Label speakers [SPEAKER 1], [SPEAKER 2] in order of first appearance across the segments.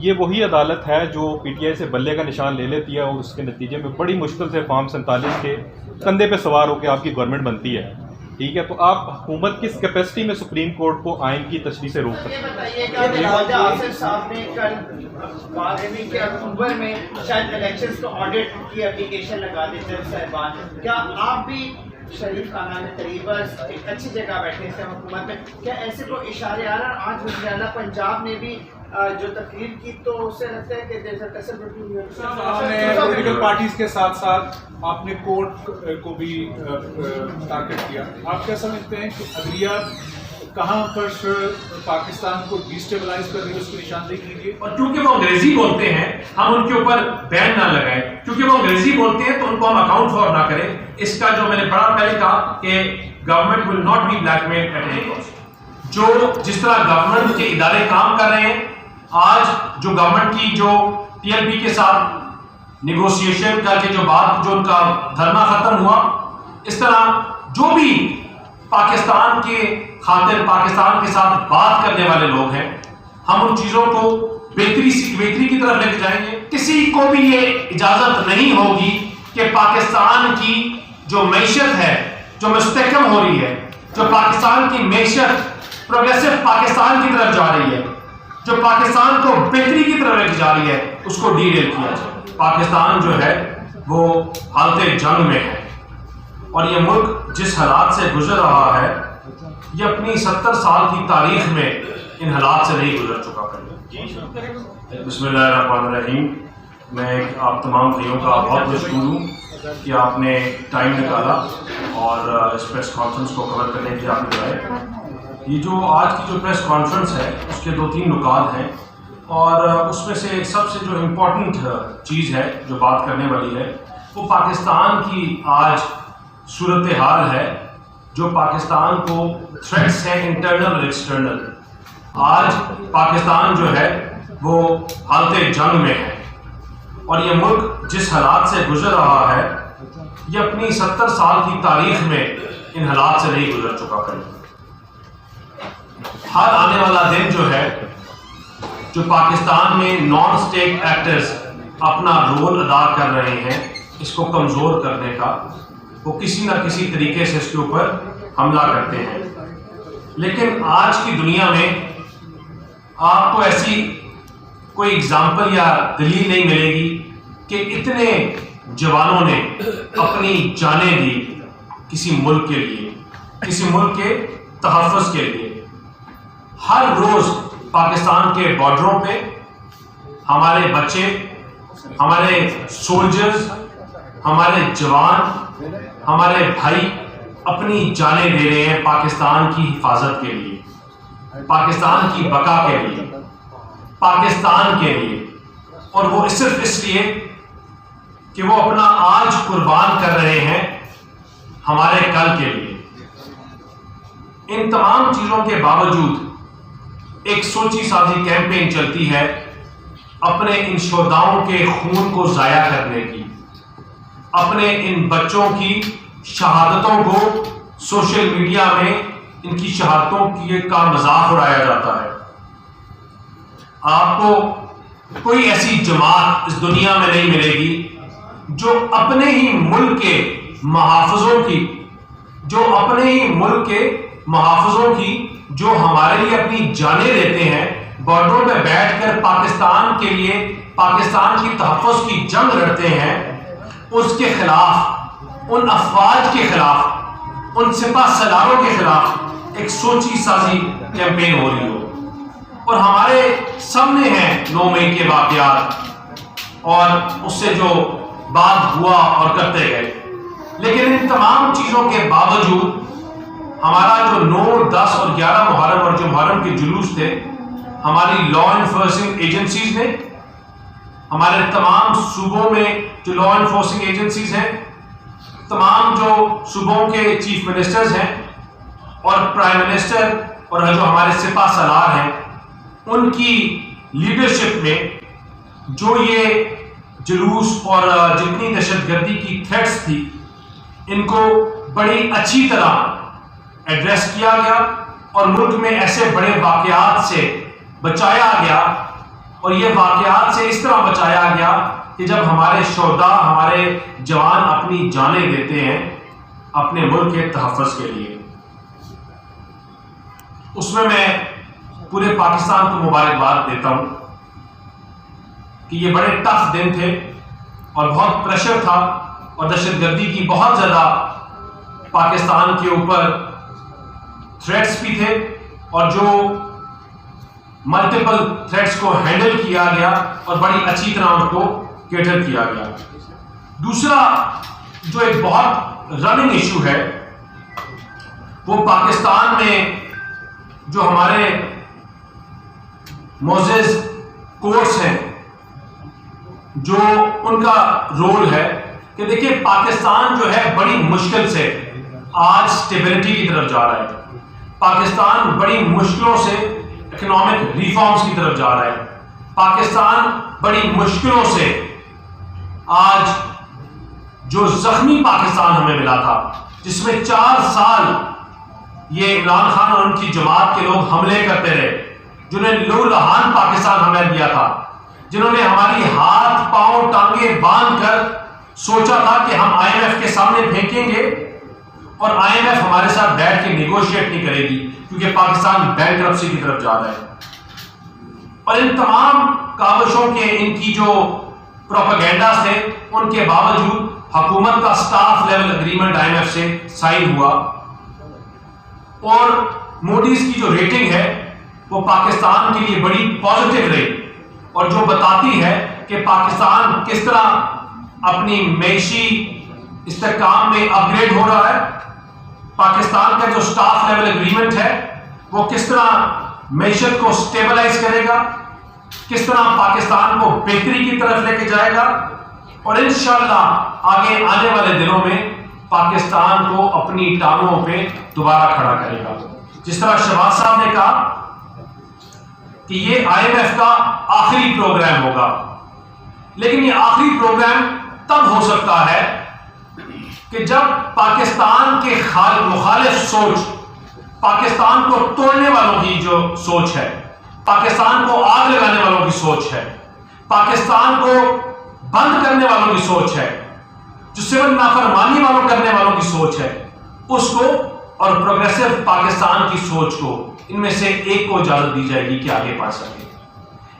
[SPEAKER 1] یہ وہی عدالت ہے جو پی ٹی آئی سے بلے کا نشان لے لیتی ہے اور اس کے نتیجے میں بڑی مشکل سے فارم 47 کے کندھے پہ سوار ہو کے آپ کی گورنمنٹ بنتی ہے. ٹھیک ہے, تو آپ حکومت کس کیپیسٹی میں سپریم کورٹ کو آئین کی تشریح سے روک سکتے ہیں؟
[SPEAKER 2] یہ بتائیے کہ خواجہ آصف صاحب نے کل 12ویں کے اکتوبر میں شاید الیکشنز کو آڈٹ کی اپلیکیشن لگا دی جج صاحبان, کیا آپ بھی شریف خاندان قریباً ایک اچھی جگہ بیٹھے تھے حکومت میں, کیا ایسے کو اشارے آ رہا؟ آج وزیر اعلیٰ پنجاب نے بھی جو تقریر کی تو اس سے لگتا ہے کہ
[SPEAKER 3] آپ نے پولیٹیکل پارٹیز کے ساتھ ساتھ آپ نے کورٹ کو بھی ٹارگٹ کیا. آپ کیا سمجھتے ہیں کہ عدلیہ کہاں پر پاکستان کو ڈیسٹیبلائز کر رہی ہے, اس کی نشاندہی کیجیے.
[SPEAKER 4] اور کیونکہ وہ انگریزی بولتے ہیں ہم ان کے اوپر بین نہ لگائیں, کیونکہ وہ انگریزی بولتے ہیں تو ان کو ہم اکاؤنٹ فار نہ کریں. اس کا جو میں نے بڑا پہلے کہا کہ government will not be blackmail at any cost. جو جس طرح گورنمنٹ کے ادارے کام کر رہے ہیں, آج جو گورنمنٹ کی جو پی ایل پی کے ساتھ نیگوسیشن کر کے جو بات جو ان کا دھرنا ختم ہوا, اس طرح جو بھی پاکستان کے خاطر پاکستان کے ساتھ بات کرنے والے لوگ ہیں, ہم ان چیزوں کو بہتری کی طرف لے کے جائیں گے. کسی کو بھی یہ اجازت نہیں ہوگی کہ پاکستان کی جو معیشت ہے جو مستحکم ہو رہی ہے, جو پاکستان کی معیشت پروگریسو پاکستان کی طرف جا رہی ہے, جو پاکستان کو بہتری کی طرف لے کے جا رہی ہے, اس کو ڈی ریل کیا جائے. پاکستان جو ہے وہ حالت جنگ میں ہے, اور یہ ملک جس حالات سے گزر رہا ہے یہ اپنی 70 سال کی تاریخ میں ان حالات سے نہیں گزر چکا پہلے. بسم اللہ الرحمن الرحیم. میں آپ تمام بھائیوں کا بہت مشکور ہوں کہ آپ نے ٹائم نکالا اور اس پریس کانفرنس کو کور کرنے کے لیے آپ نے بلائے. یہ جو آج کی جو پریس کانفرنس ہے اس کے 2-3 نکات ہیں, اور اس میں سے سب سے جو امپورٹنٹ چیز ہے جو بات کرنے والی ہے وہ پاکستان کی آج صورتحال ہے, جو پاکستان کو تھریٹس ہیں انٹرنل اور ایکسٹرنل. آج پاکستان جو ہے وہ حالت جنگ میں ہے, اور یہ ملک جس حالات سے گزر رہا ہے یہ اپنی 70 سال کی تاریخ میں ان حالات سے نہیں گزر چکا پہلے. ہر آنے والا دن جو ہے جو پاکستان میں نان اسٹیٹ ایکٹرز اپنا رول ادا کر رہے ہیں اس کو کمزور کرنے کا, وہ کسی نہ کسی طریقے سے اس کے اوپر حملہ کرتے ہیں. لیکن آج کی دنیا میں آپ کو ایسی کوئی اگزامپل یا دلیل نہیں ملے گی کہ اتنے جوانوں نے اپنی جانیں دی کسی ملک کے لیے, کسی ملک کے تحفظ کے لیے. ہر روز پاکستان کے بارڈروں پہ ہمارے بچے, ہمارے سولجرز, ہمارے جوان, ہمارے بھائی اپنی جانیں دے رہے ہیں پاکستان کی حفاظت کے لیے, پاکستان کی بقا کے لیے, پاکستان کے لیے. اور وہ صرف اس لیے کہ وہ اپنا آج قربان کر رہے ہیں ہمارے کل کے لیے. ان تمام چیزوں کے باوجود ایک سوچی سازی کیمپین چلتی ہے اپنے ان شہداؤں کے خون کو ضائع کرنے کی, اپنے ان بچوں کی شہادتوں کو سوشل میڈیا میں ان کی شہادتوں کا مذاق اڑایا جاتا ہے. آپ کو کوئی ایسی جماعت اس دنیا میں نہیں ملے گی جو اپنے ہی ملک کے محافظوں کی, جو اپنے ہی ملک کے محافظوں کی, جو ہمارے لیے اپنی جانیں دیتے ہیں, بارڈروں پہ بیٹھ کر پاکستان کے لیے پاکستان کی تحفظ کی جنگ لڑتے ہیں, اس کے خلاف, ان افواج کے خلاف, ان سپہ سالاروں کے خلاف ایک سوچی سازی کیمپین ہو رہی ہو. اور ہمارے سامنے ہیں 9 مئی کے واقعات اور اس سے جو بات ہوا اور کرتے گئے. لیکن ان تمام چیزوں کے باوجود ہمارا جو 9, 10 اور 11 محرم اور جو محرم کے جلوس تھے, ہماری لا انفورسنگ ایجنسیز نے, ہمارے تمام صوبوں میں جو لا انفورسنگ ایجنسیز ہیں, تمام جو صوبوں کے چیف منسٹرز ہیں اور پرائم منسٹر اور جو ہمارے سپہ سالار ہیں, ان کی لیڈرشپ میں جو یہ جلوس اور جتنی دہشت گردی کی تھریٹس تھی ان کو بڑی اچھی طرح ایڈریس کیا گیا اور ملک میں ایسے بڑے واقعات سے بچایا گیا اور یہ واقعات سے اس طرح بچایا گیا کہ جب ہمارے شہداء، ہمارے جوان اپنی جانیں دیتے ہیں اپنے ملک کے تحفظ کے لیے، اس میں پورے پاکستان کو مبارکباد دیتا ہوں کہ یہ بڑے ٹف دن تھے اور بہت پریشر تھا اور دہشت گردی کی بہت زیادہ پاکستان کے اوپر تھریٹس بھی تھے، اور جو ملٹیپل تھریٹس کو ہینڈل کیا گیا اور بڑی اچھی طرح ان کو کیٹر کیا گیا۔ دوسرا جو ایک بہت رننگ ایشو ہے وہ پاکستان میں جو ہمارے معزز کورٹس ہیں، جو ان کا رول ہے کہ دیکھیں پاکستان جو ہے بڑی مشکل سے آج سٹیبلٹی کی طرف جا رہا ہے، پاکستان بڑی مشکلوں سے اکنامک ریفارمز کی طرف جا رہا ہے، پاکستان بڑی مشکلوں سے آج جو زخمی پاکستان ہمیں ملا تھا، جس میں 4 سال یہ عمران خان اور ان کی جماعت کے لوگ حملے کرتے رہے، جنہوں نے لو لہان پاکستان ہمیں دیا تھا، جنہوں نے ہماری ہاتھ پاؤں ٹانگیں باندھ کر سوچا تھا کہ ہم IMF کے سامنے پھینکیں گے اور IMF ہمارے ساتھ بیٹھ کے نیگوشیٹ نہیں کرے گی کیونکہ پاکستان بینکرپسی کی طرف جا رہا ہے۔ اور ان تمام کاوشوں کے، ان کی جو پروپیگنڈا تھے، ان کے باوجود حکومت کا سٹاف لیول اگریمنٹ IMF سے سائن ہوا اور موڈیز کی جو ریٹنگ ہے وہ پاکستان کے لیے بڑی پازیٹیو رہی اور جو بتاتی ہے کہ پاکستان کس طرح اپنی معیشی استحکام میں اپ گریڈ ہو رہا ہے، پاکستان کا جو سٹاف لیول اگریمنٹ ہے وہ کس طرح معیشت کو سٹیبلائز کرے گا، کس طرح پاکستان کو بہتری کی طرف لے کے جائے گا، اور انشاءاللہ آگے آنے والے دنوں میں پاکستان کو اپنی ٹانگوں پہ دوبارہ کھڑا کرے گا۔ جس طرح شہباز صاحب نے کہا کہ یہ IMF کا آخری پروگرام ہوگا، لیکن یہ آخری پروگرام تب ہو سکتا ہے کہ جب پاکستان کے مخالف سوچ، پاکستان کو توڑنے والوں کی جو سوچ ہے، پاکستان کو آگ لگانے والوں کی سوچ ہے، پاکستان کو بند کرنے والوں کی سوچ ہے، جو سول نافرمانی والوں کرنے والوں کی سوچ ہے، اس کو اور پروگریسو پاکستان کی سوچ کو، ان میں سے ایک کو اجازت دی جائے گی کہ آگے بڑھ سکے۔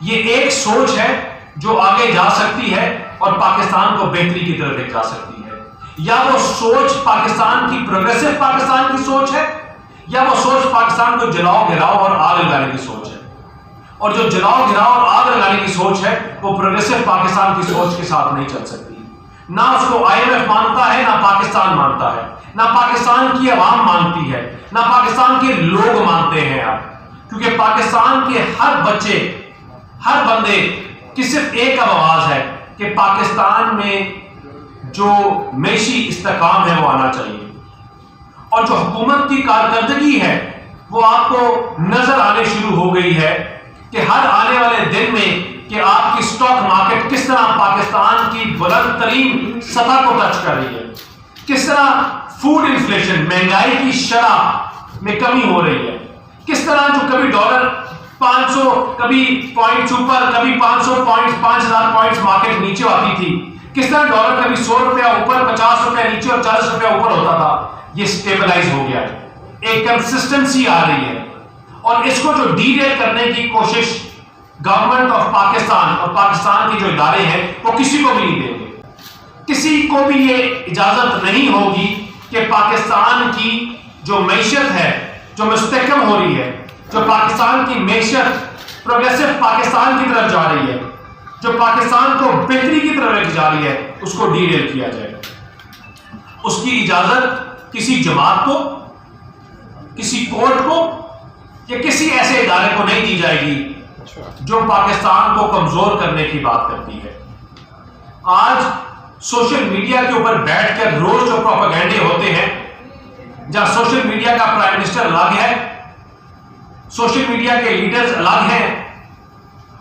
[SPEAKER 4] یہ ایک سوچ ہے جو آگے جا سکتی ہے اور پاکستان کو بہتری کی طرف لے جا سکتی ہے، یا وہ سوچ پاکستان کی پروگریسو پاکستان کی سوچ ہے، یا وہ سوچ پاکستان کو جلاؤ گراؤ اور آگ لگانے کی سوچ ہے، اور جو جلاؤ گراؤ اور آگ لگانے کی سوچ ہے وہ پروگریسو پاکستان کی سوچ کے ساتھ نہیں چل سکتی۔ نہ اس کو IMF مانتا ہے، نہ پاکستان مانتا ہے، نہ پاکستان کی عوام مانتی ہے، نہ پاکستان کے لوگ مانتے ہیں آپ، کیونکہ پاکستان کے ہر بچے، ہر بندے کی صرف ایک آواز ہے کہ پاکستان میں جو معیشی استحکام ہے وہ آنا چاہیے، اور جو حکومت کی کارکردگی ہے وہ آپ کو نظر آنے شروع ہو گئی ہے کہ ہر آنے والے دن میں کہ آپ کی سٹاک مارکیٹ کس طرح پاکستان کی بلند ترین سطح کو ٹچ کر رہی ہے، کس طرح فوڈ انفلیشن، مہنگائی کی شرح میں کمی ہو رہی ہے، کس طرح جو کبھی ڈالر 500 کبھی پوائنٹس اوپر، کبھی 500 پوائنٹس 5000 پوائنٹس مارکیٹ نیچے آتی تھی، کس طرح ڈالر کبھی 100 روپیہ اوپر، 50 روپیہ نیچے اور 40 روپیہ اوپر ہوتا تھا، یہ سٹیبلائز ہو گیا ہے، ایک کنسسٹنسی آ رہی ہے، اور اس کو جو ڈی ریل کرنے کی کوشش گورنمنٹ آف پاکستان اور پاکستان کے جو ادارے ہیں وہ کسی کو بھی نہیں دیں گے، کسی کو بھی یہ اجازت نہیں ہوگی کہ پاکستان کی جو معیشت ہے جو مستحکم ہو رہی ہے، جو پاکستان کی معیشت پروگریسو پاکستان کی طرف جا رہی ہے، جو پاکستان کو بہتری کی طرف لے کے جا رہی ہے، اس کو ڈی ریل کیا جائے۔ اس کی اجازت کسی جماعت کو، کسی کورٹ کو یا کسی ایسے ادارے کو نہیں دی جائے گی جو پاکستان کو کمزور کرنے کی بات کرتی ہے۔ آج سوشل میڈیا کے اوپر بیٹھ کر روز جو پروپیگنڈے ہوتے ہیں، جہاں سوشل میڈیا کا پرائم منسٹر الگ ہے، سوشل میڈیا کے لیڈرز الگ ہیں،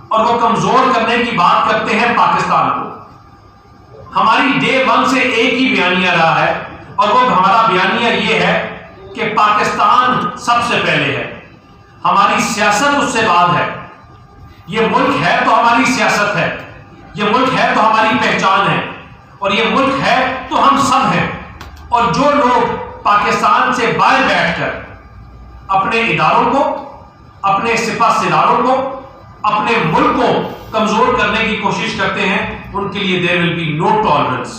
[SPEAKER 4] اور وہ کمزور کرنے کی بات کرتے ہیں پاکستان کو۔ ہماری ڈے 1 سے ایک ہی بیانیہ رہا ہے، اور وہ ہمارا بیانیہ یہ ہے کہ پاکستان سب سے پہلے ہے، ہماری سیاست اس سے بعد ہے۔ یہ ملک ہے تو ہماری سیاست ہے، یہ ملک ہے تو ہماری پہچان ہے، اور یہ ملک ہے تو ہم سب ہیں. اور جو لوگ پاکستان سے باہر بیٹھ کر اپنے اداروں کو، اپنے سپہ سالاروں کو، اپنے ملک کو کمزور کرنے کی کوشش کرتے ہیں، ان کے لیے there will be no tolerance.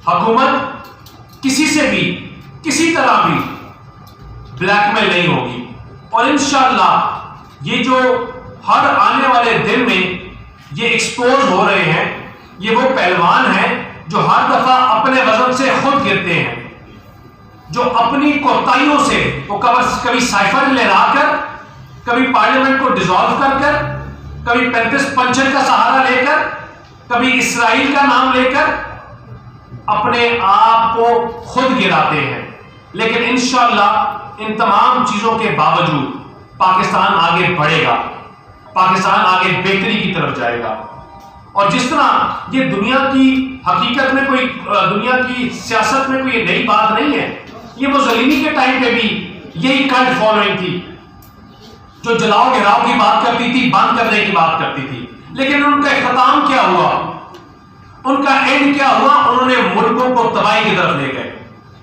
[SPEAKER 4] حکومت کسی سے بھی کسی طرح بھی بلیک میل نہیں ہوگی، اور انشاءاللہ یہ جو ہر آنے والے دن میں یہ ایکسپوز ہو رہے ہیں، یہ وہ پہلوان ہیں جو ہر دفعہ اپنے وزن سے خود گرتے ہیں، جو اپنی کوتاہیوں سے وہ کبھی سائفر لہرا کر، کبھی پارلیمنٹ کو ڈیزالو کر کر، کبھی 35 پنچر کا سہارا لے کر، کبھی اسرائیل کا نام لے کر اپنے آپ کو خود گراتے ہیں. لیکن انشاءاللہ ان تمام چیزوں کے باوجود پاکستان آگے بڑھے گا، پاکستان آگے بہتری کی طرف جائے گا. اور جس طرح یہ دنیا کی حقیقت میں کوئی، دنیا کی سیاست میں کوئی نئی بات نہیں ہے، یہ موسولینی کے ٹائم پہ بھی یہی کلٹ فالوئنگ تھی جو جلاؤ گراؤ کی بات کرتی تھی، بند کرنے کی بات کرتی تھی. لیکن ان کا اختتام کیا ہوا، ان کا اینڈ کیا ہوا؟ انہوں نے ملکوں کو تباہی کی طرف لے گئے.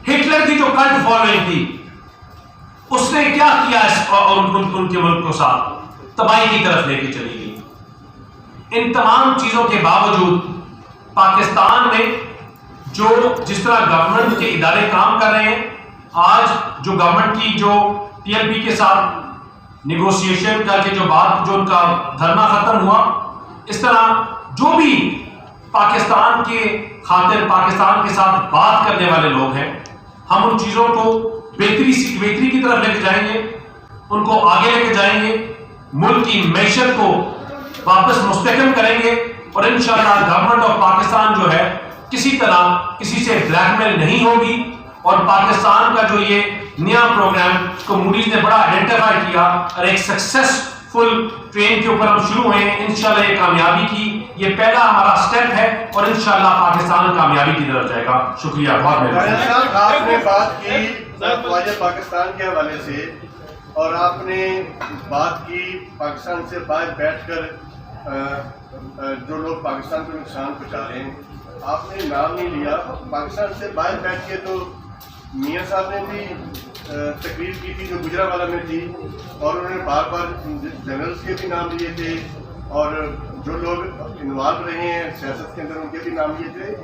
[SPEAKER 4] ہٹلر کی جو کلٹ فالوئنگ تھی اس نے کیا کیا ان کے ملک کو ساتھ تباہی کی طرف لے کے چلی گئی. ان تمام چیزوں کے باوجود پاکستان میں جو جس طرح گورنمنٹ کے ادارے کام کر رہے ہیں، آج جو گورنمنٹ کی جو ٹی ایل پی کے ساتھ نیگوسیشن کر کے جو بات، جو ان کا دھرنا ختم ہوا، اس طرح جو بھی پاکستان کے خاطر پاکستان کے ساتھ بات کرنے والے لوگ ہیں، ہم ان چیزوں کو بہتری کی طرف لے کے جائیں گے، ان کو آگے لے کے جائیں گے، ملک کی معیشت کو واپس مستحکم کریں گے، اور انشاءاللہ گورنمنٹ آف پاکستان جو ہے کسی طرح کسی سے بلیک میل نہیں ہوگی. اور پاکستان کا جو یہ نیا پروگرام کو موڈیز نے بڑا آئیڈینٹیفائی کیا، اور ایک سکسیسفل ٹرین کے اوپر ہم شروع ہوئے ہیں، انشاءاللہ یہ کامیابی کی یہ پہلا ہمارا سٹیپ ہے، اور انشاءاللہ پاکستان کامیابی کی طرف جائے گا. شکریہ، بہت مہربانی.
[SPEAKER 5] آپ نے بات کی خواجہ پاکستان کے حوالے سے، اور آپ نے بات کی پاکستان سے باہر بیٹھ کر جو لوگ پاکستان کو نقصان پہنچا رہے ہیں. آپ نے نام نہیں لیا. پاکستان سے باہر بیٹھ کے تو میاں صاحب نے بھی تقریر کی تھی جو گجرانوالہ میں تھی، اور انہوں نے بار بار جنرلز کے بھی نام لیے تھے، اور جو لوگ انوالو رہے ہیں سیاست کے اندر ان کے بھی نام لیے تھے.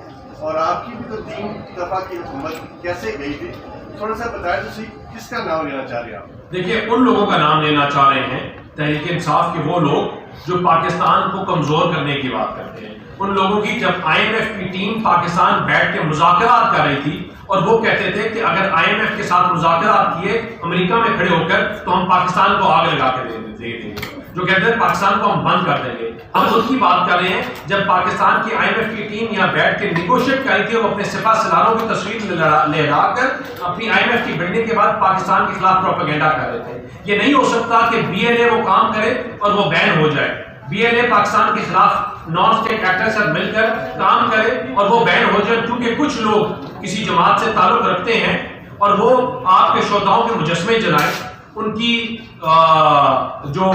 [SPEAKER 5] اور آپ کی بھی تو 3 دفعہ کی حکومت کیسے گئی تھی، تھوڑا سا بتائیں تو کس کا نام لینا چاہ رہے ہیں آپ؟
[SPEAKER 4] دیکھیے، ان لوگوں کا نام لینا چاہ رہے ہیں تحریک انصاف کے وہ لوگ جو پاکستان کو کمزور کرنے کی بات کرتے ہیں. ان لوگوں کی جب آئی ایم ایف کی ٹیم پاکستان بیٹھ کے مذاکرات کر رہی تھی، اور وہ کہتے تھے کہ اگر آئی ایم ایف کے ساتھ مذاکرات کیے امریکہ میں کھڑے ہو کر تو ہم پاکستان کو آگ لگا کے دے دیں گے، جو کہتے ہیں پاکستان کو ہم بند کر دیں گے. ہم خود کی بات کر رہے ہیں جب پاکستان کی آئی ایم ایف کی ٹیم یہاں بیٹھ کے نیگوشیٹ کری تھی، اور اپنے سپہ سالاروں کی تصویر لہرا کر اپنی آئی ایم ایف کی بننے کے بعد پاکستان کے خلاف پروپیگنڈا کر رہے تھے. یہ نہیں ہو سکتا کہ بی ایل اے وہ کام کرے اور وہ بین ہو جائے. بی ایل اے پاکستان کے خلاف نان اسٹیٹ ایکٹر سے مل کر کام کرے اور وہ بین ہو جائے، کیونکہ کچھ لوگ کسی جماعت سے تعلق رکھتے ہیں اور وہ آپ کے شہداؤں کے مجسمے جلائیں، ان کی جو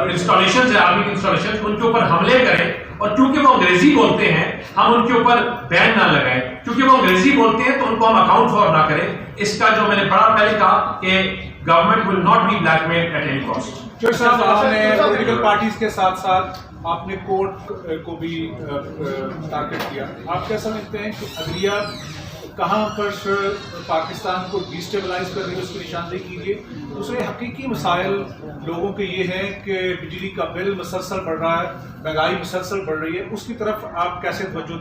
[SPEAKER 4] انسٹالیشنز ہیں، آرمی کی انسٹالیشنز، ان کے اوپر حملے کریں، اور کیونکہ وہ انگریزی بولتے ہیں ہم ان کے اوپر بین نہ لگائیں، کیونکہ وہ انگریزی بولتے ہیں تو ان کو ہم اکاؤنٹ فار نہ کریں. اس کا جو میں نے بڑا پہلے کہا کہ government will not be blackmail at any cost.
[SPEAKER 3] صاحب، آپ نے پولیٹیکل پارٹیز کے ساتھ ساتھ آپ نے کورٹ کو بھی ٹارگٹ کیا. آپ کیا سمجھتے ہیں کہ عدلیہ کہاں پر پاکستان کو ڈیسٹیبلائز کر رہی ہے، اس کی نشاندہی کیجیے. دوسرے حقیقی مسائل لوگوں کے یہ ہیں کہ بجلی کا بل مسلسل بڑھ رہا ہے، مہنگائی مسلسل بڑھ رہی ہے، اس کی طرف آپ کیسے توجہ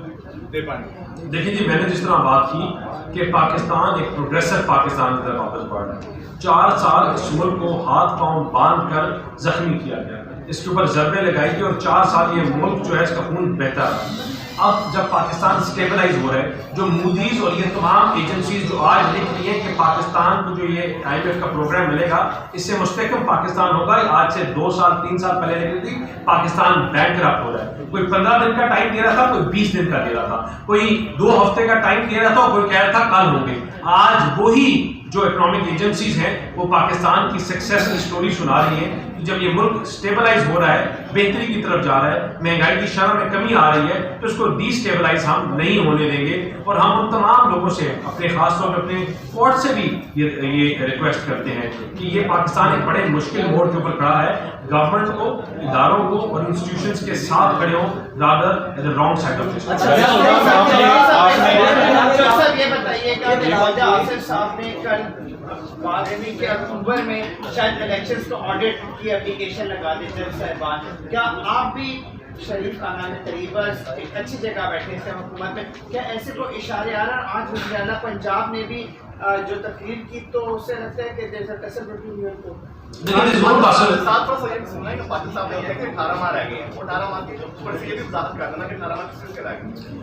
[SPEAKER 3] دے پائیں گے؟
[SPEAKER 4] دیکھیے جی، میں نے جس طرح بات کی کہ پاکستان ایک پروگریسو پاکستان کی طرف واپس بڑھ رہا ہے. 4 سال اس ملک کو ہاتھ پاؤں باندھ کر زخمی کیا گیا، اس کے اوپر ضربیں لگائی گئی، اور 4 سال یہ ملک جو ہے اس کا خون بہتا رہا. اب جب پاکستان سٹیبلائز ہو رہا ہے، جو موڈیز اور یہ تمام ایجنسیز جو آج لکھ رہی ہیں کہ پاکستان کو جو یہ آئی ایم ایف کا پروگرام ملے گا اس سے مستحکم پاکستان ہوگا، آج سے 2 سال 3 سال پہلے لکھ رہی تھی پاکستان بینکرپٹ ہو رہا ہے. کوئی 15 دن کا ٹائم دے رہا تھا، کوئی 20 دن کا دے رہا تھا، کوئی 2 ہفتے کا ٹائم دے رہا تھا، اور کوئی کہہ رہا تھا کل ہوں گے. آج وہی جو اکنامک ایجنسیز ہیں وہ پاکستان کی سکسیس کی سٹوری سنا رہی ہیں کہ جب یہ ملک سٹیبلائز ہو رہا ہے، بہتری کی طرف جا رہا ہے، مہنگائی کی شرح میں کمی آ رہی ہے، تو اس کو ڈی سٹیبلائز ہم نہیں ہونے دیں گے. اور ہم ان تمام لوگوں سے اپنے خاص طور پہ اپنے کورٹ سے بھی یہ ریکویسٹ کرتے ہیں کہ یہ پاکستان ایک بڑے مشکل موڑ کے اوپر کھڑا ہے. گورنمنٹ کو، اداروں کو اور انسٹیٹیوشنز کے ساتھ کھڑے ہوں rather at the wrong side of this.
[SPEAKER 2] صاحب یہ بتائیے کہ خواجہ آصف صاحب نے کل 12ویں کے اکتوبر میں شاید الیکشنز کو آڈٹ کی اپلیکیشن لگا دی جج صاحبان، کیا آپ بھی شریف خاندان تقریبا ایک اچھی جگہ بیٹھے ہیں حکومت میں، کیا ایسے کو اشارے آ رہا ہے؟ آج وزیر اعلیٰ پنجاب نے بھی جو تقریر کی تو اس سے لگتا ہے کہ دیر ٹسل بٹوین یو کو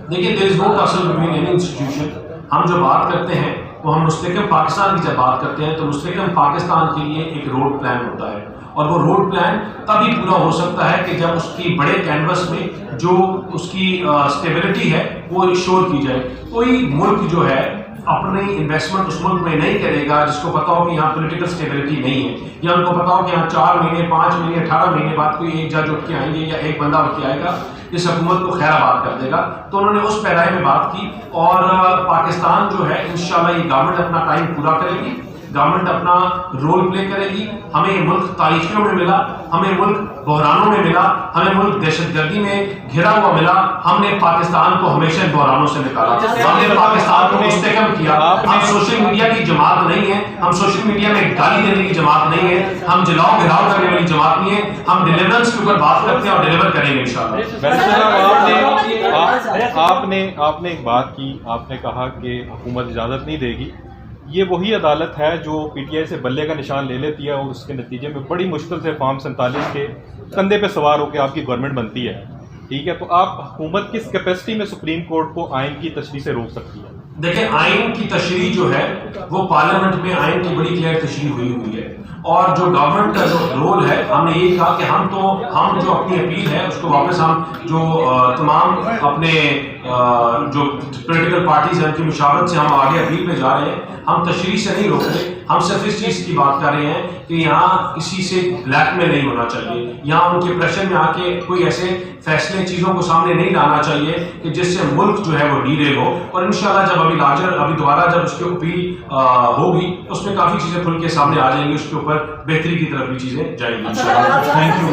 [SPEAKER 4] دیکھیے there is no tussle between any institution. ہم جو بات کرتے ہیں وہ ہم مستحکم پاکستان کی جب بات کرتے ہیں تو مستحکم پاکستان کے لیے ایک روڈ پلان ہوتا ہے، اور وہ روڈ پلان تبھی پورا ہو سکتا ہے کہ جب اس کی بڑے کینوس میں جو اس کی اسٹیبلٹی ہے وہ شور کی جائے. کوئی ملک جو ہے اپنی انویسٹمنٹ اس ملک میں نہیں کرے گا جس کو پتا ہو کہ یہاں پولیٹیکل اسٹیبلٹی نہیں ہے، یا ان کو پتا ہو کہ یہاں 4 مہینے 5 مہینے 18 مہینے بعد کوئی ایک جج اٹھ کے آئیں گے یا ایک بندہ اٹھ کے آئے گا اس حکومت کو خیر آباد کر دے گا. تو انہوں نے اس پیرائی میں بات کی، اور پاکستان جو ہے انشاءاللہ یہ گورنمنٹ اپنا ٹائم پورا کرے گی، گورنمنٹ اپنا رول پلے کرے گی. ہمیں ملک تاریخیوں میں ملا، ہمیں ملک بحرانوں میں ملا، ہمیں ملک دہشت گردی میں گھرا ہوا ملا. ہم نے پاکستان کو ہمیشہ ان بحرانوں سے نکالا، ہم نے پاکستان کو مستحکم کیا. ہم سوشل میڈیا کی جماعت نہیں ہے، ہم سوشل میڈیا میں گالی دینے کی جماعت نہیں ہے، ہم جلاؤ گھراؤ کرنے والی جماعت نہیں ہے. ہم ڈیلیورنس کے اوپر بات کرتے ہیں اور ڈیلیور کریں گے انشاءاللہ.
[SPEAKER 1] آپ نے ایک بات کی، آپ نے کہا کہ حکومت اجازت نہیں دے گی. یہ وہی عدالت ہے جو پی ٹی آئی سے بلے کا نشان لے لیتی ہے اور اس کے نتیجے میں بڑی مشکل سے فارم 47 کے کندھے پہ سوار ہو کے آپ کی گورنمنٹ بنتی ہے. ٹھیک ہے، تو آپ حکومت کس کیپیسٹی میں سپریم کورٹ کو آئین کی تشریح سے روک سکتی ہے؟
[SPEAKER 4] دیکھیں، آئین کی تشریح جو ہے وہ پارلیمنٹ میں آئین کی بڑی کلیئر تشریح ہوئی ہے، اور جو گورنمنٹ کا جو رول ہے ہم نے یہ کہا کہ ہم جو اپنی اپیل ہے اس کو واپس ہم جو تمام اپنے جو پولیٹیکل پارٹیز ہیں ان کی مشاورت سے ہم آگے اپیل پہ جا رہے ہیں. ہم تشریح سے نہیں روک رہے، ہم صرف اس چیز کی بات کر رہے ہیں کہ یہاں کسی سے بلیک میل نہیں ہونا چاہیے، یہاں ان کے پریشر میں آ کے کوئی ایسے فیصلے چیزوں کو سامنے نہیں لانا چاہیے کہ جس سے ملک جو ہے وہ ڈیریل ہو. اور انشاءاللہ جب ابھی دوبارہ جب اس کی اپیل ہوگی اس میں کافی چیزیں کھل کے سامنے آ جائیں گی، اس کے اوپر بہتری کی طرف بھی چیزیں جائیں گی انشاءاللہ. Thank you.